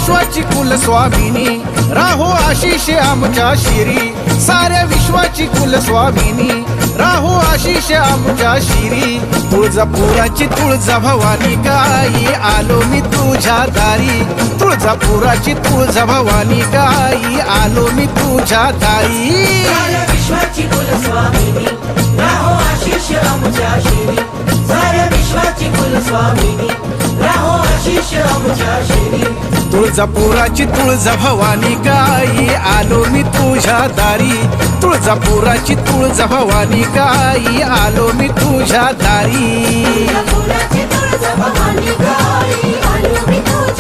विश्वाची कुलस्वामिनी राहो आशिष आमच्या शिरी साऱ्या विश्वाची कुलस्वामिनी राहो आशिष आमच्या शिरी तुळजापुराची तुळजा भवानी गाई आलो मी तुझ्या दारी तुळजापुराची तुळजा भवानी गाई आलो मी तुझ्या दारी साऱ्या विश्वाची कुलस्वामिनी राहो आशिष आमच्या शिरी साऱ्या विश्वाची कुलस्वामिनी राहो आशिष आमच्या शिरी तुळजापुराची तुळजा भवानी गाई आलो मी तुझ्या दारी तुळजापुराची तुळजा भवानी गाई आलो मी तुझ्या दारी तुळजापुराची तुळजा भवानी गाई आलो मी तुझ्या